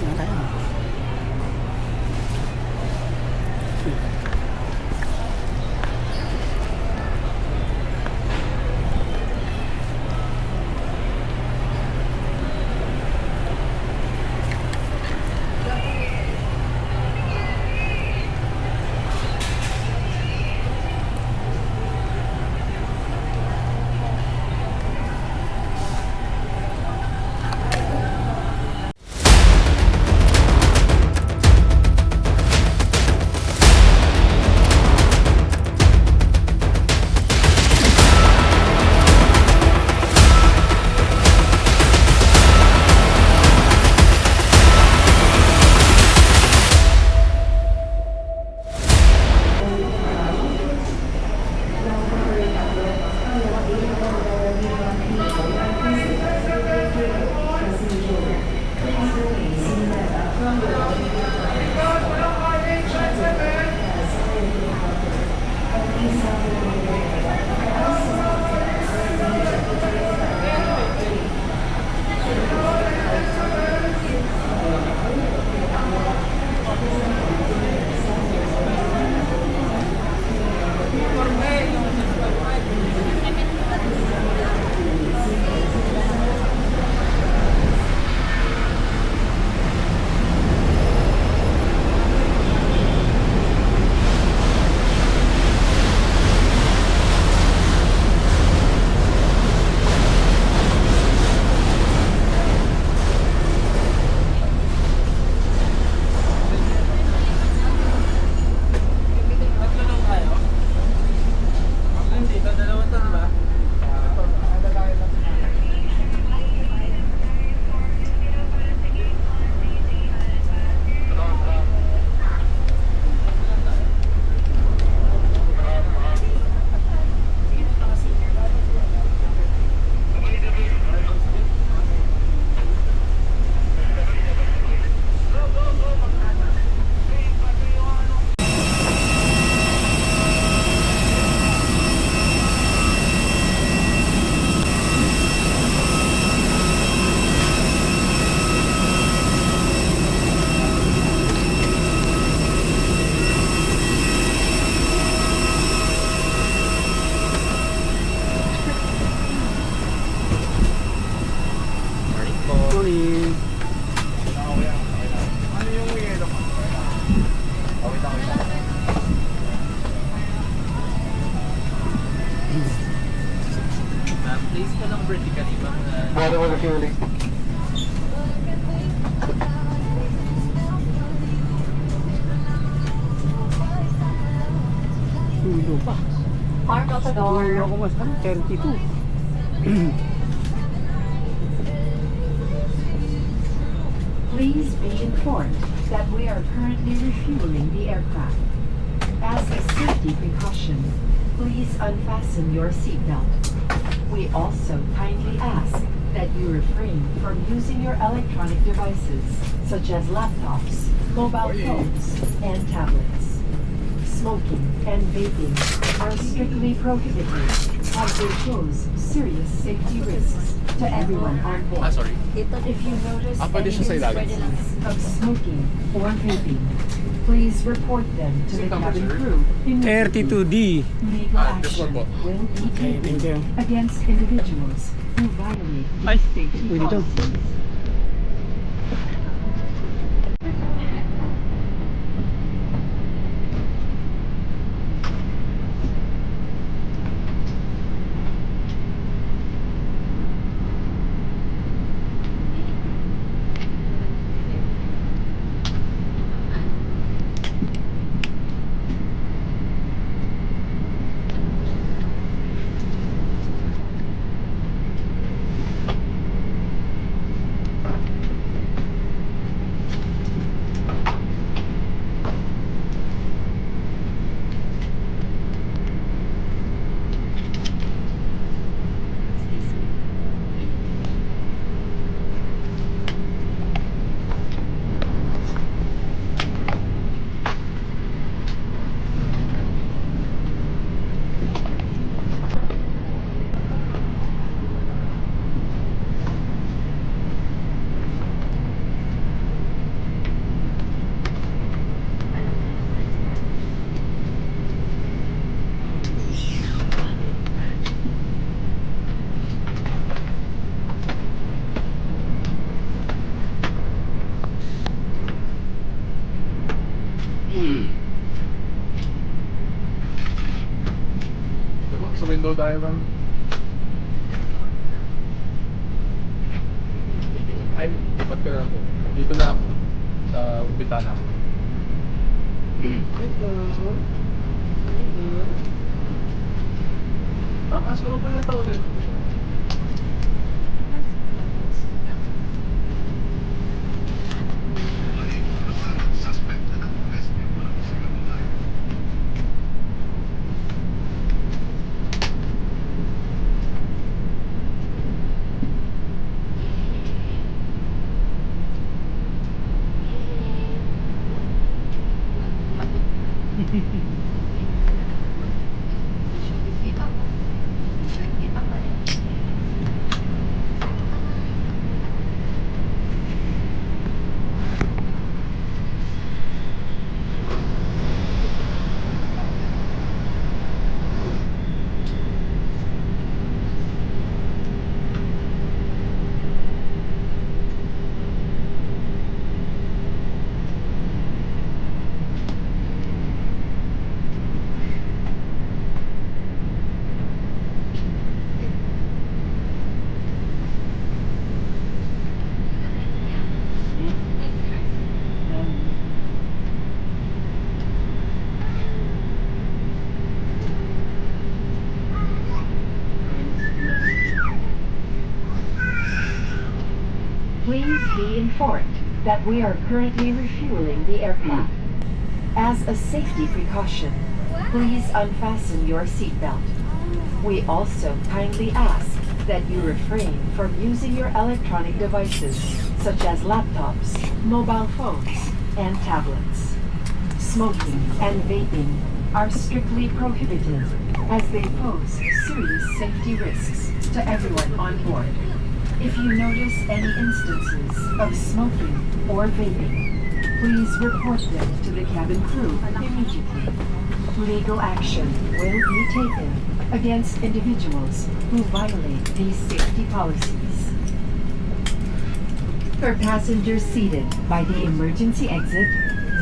na tayo. Morning. Place ka lang vertically ba? Bada mo kasi ulit. Tulo pa. Park out the door. Tulo ko mas 32. Please be informed that we are currently refueling the aircraft. As a safety precaution, please unfasten your seatbelt. We also kindly ask that you refrain from using your electronic devices, such as laptops, mobile phones, and tablets. Smoking and vaping are strictly prohibited as they pose serious safety risks to everyone on board. Sorry. If you notice pwede any siya sa ilalim. instances of smoking or vaping, please report them to the cabin crew. 32D. Legal this one action po. will be Okay, thank you. taken against individuals who violate Ay, these safety pwede to. policies. daw tayo man. Ay, lipat ka na po. Dito na ako. Sa Upitana. Aso na pala tao din. Please be informed that we are currently refueling the aircraft. As a safety precaution, please unfasten your seatbelt. We also kindly ask that you refrain from using your electronic devices, such as laptops, mobile phones, and tablets. Smoking and vaping are strictly prohibited as they pose serious safety risks to everyone on board. If you notice any instances of smoking or vaping, please report them to the cabin crew immediately. Legal action will be taken against individuals who violate these safety policies. For passengers seated by the emergency exit,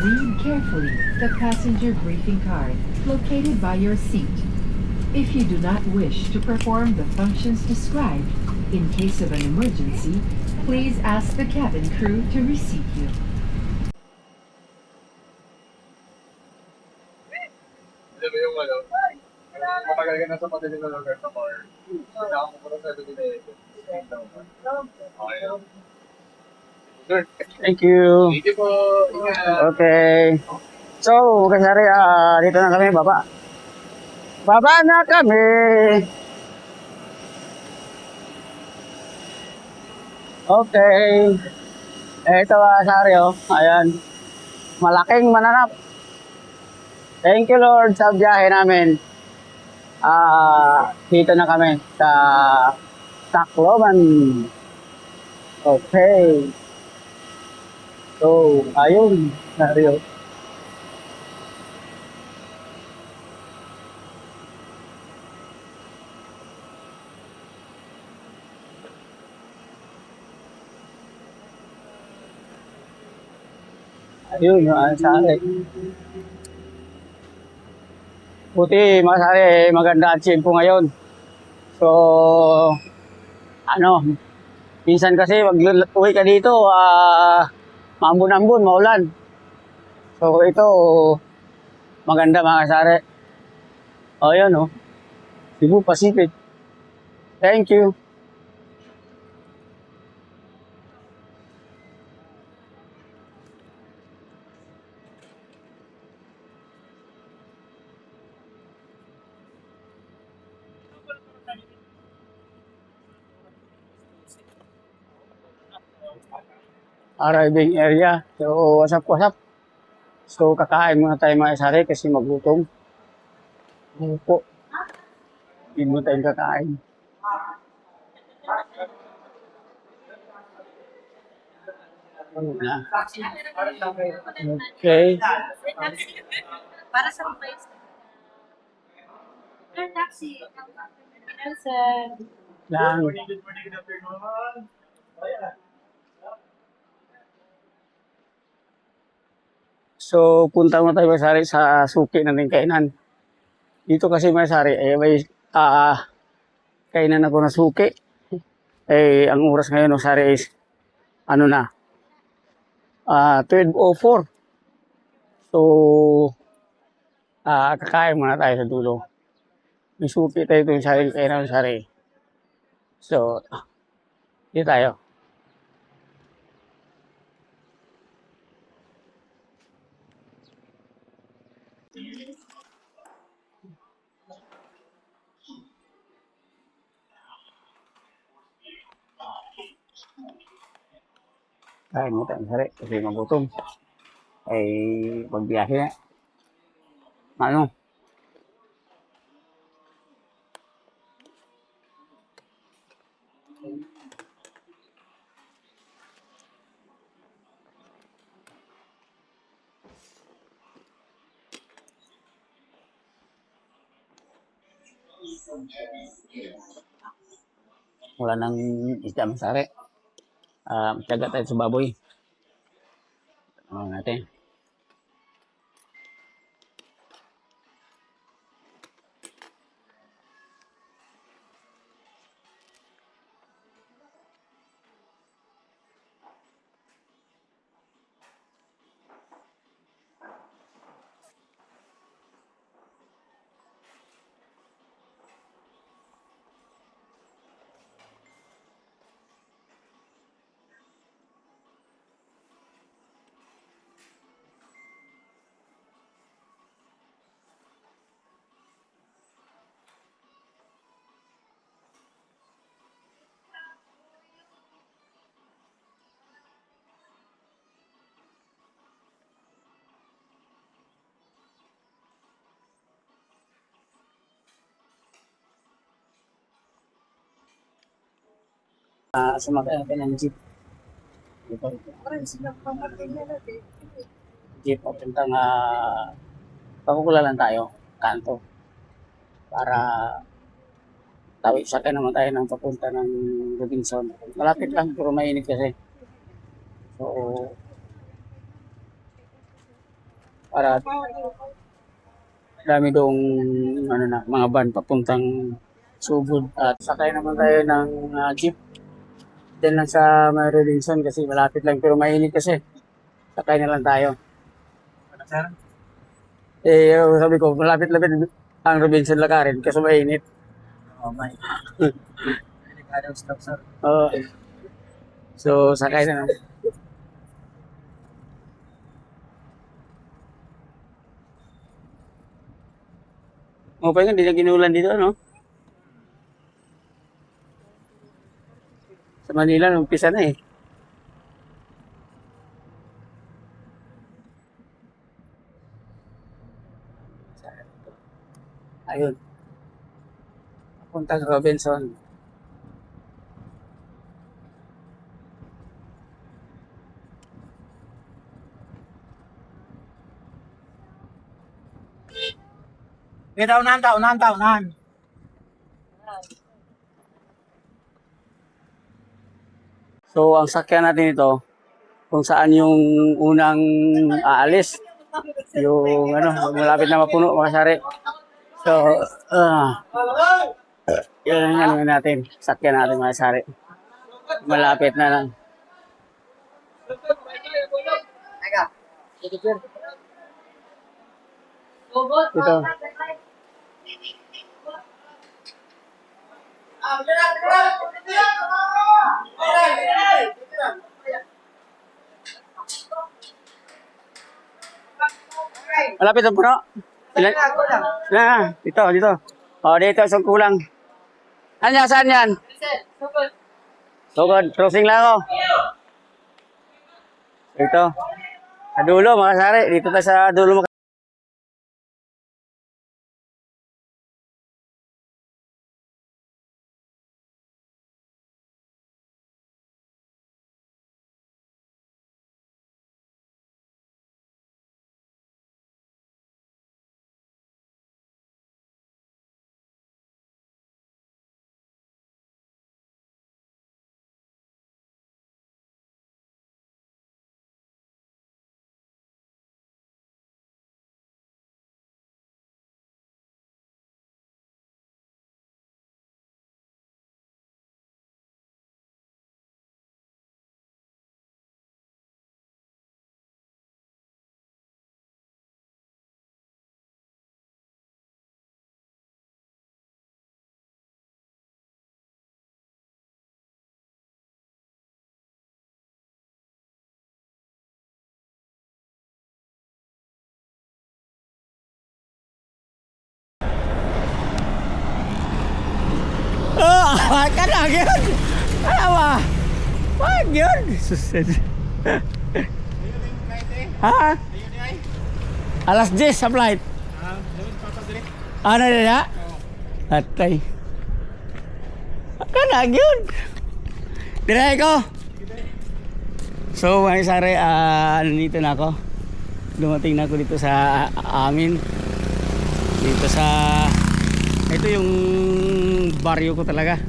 read carefully the passenger briefing card located by your seat. If you do not wish to perform the functions described, in case of an emergency, please ask the cabin crew to receive you. Alam mo yung ano? Matagal ka na sa madaling na lugar sa car. Kailangan mo muna sa 7-Eleven. Okay. Sir, Thank you. thank you po. Ingat. Okay. So, kasari, dito na kami, baba. Baba na kami. Okay. Ito, kasari, oh. Ayan. Malaking mananap. Thank you, Lord, sa biyahe namin. Dito na kami sa Tacloban. Okay. So, ayun, Mario. Ayun, Sari. Buti, Sari, maganda ang tiyempo ngayon. So, ano, minsan kasi mag-uwi ka dito, maambun-ambun, maulan. So ito, maganda mga kasari. O yan o, Cebu Pacific. Thank you. Arriving area. So, wasap. So, kakain muna tayo mga kasari kasi magutom. Opo. Hindi mo tayong kakain. Na. Okay. Para sa place. Taxi. Sir. Lang. So, punta muna tayo Masari sa suki natin kainan. Dito kasi Masari, may kainan ako na suki. Eh, ang oras ngayon ng sari is, ano na, 12:04. So, kakain muna tayo sa dulo. May suki tayo ito yung sari, kainan ng sari. So, dito tayo. Kain mo tayo sari kasi magutom. Ay, pagbiyahe na. Ano? Wala nang isda ng sari. Tiyaga tayo sa baboy. Ano natin? Sumakay natin ng jeep. Dito. Jeep papuntang pakukulalan tayo, kanto. Para tawid sakay naman tayo ng papunta ng Robinson. Malapit lang pero mainit kasi. So, para dami doong ano na, mga van papuntang Sugod. At sakay naman tayo ng jeep. Diyan lang sa may Robinson kasi malapit lang pero mainit kasi. Sakay na lang tayo. Eh, sabi ko, malapit-lapit ang Robinson lakarin kasi mainit. Oh my. Oo. So, sakay na lang. O, pa yun, hindi na ginulan dito, ano? Sa Manila, umpisa na eh. Ayun. Punta sa Robinson. Taunan. So, ang sakyan natin ito, kung saan yung unang aalis, yung ano, malapit na mapuno, mga sari. So, yun ang ano natin, sakyan natin mga sari. Malapit na lang. Ito. Malapit na puno. Ilan? Dito. O, dito, isang kulang. Ano saan yan? Sugod, crossing lang ako. Dito. Sa dulo, mga sari. Dito tayo sa dulo. Wag ka na, yun. Ano ba? Wag yun. Susunod. Ha? Alas 10 sa flight. Ano na na? Atay. Wag na, yun. Diray ko. So, mga sari, nandito na ako. Dumating na ako dito sa amin. Dito sa... Ito yung baryo ko talaga.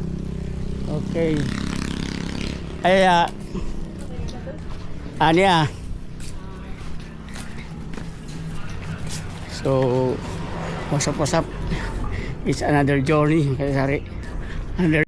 Okay. Ay, So, what's up? It's another journey. Kaya sari, another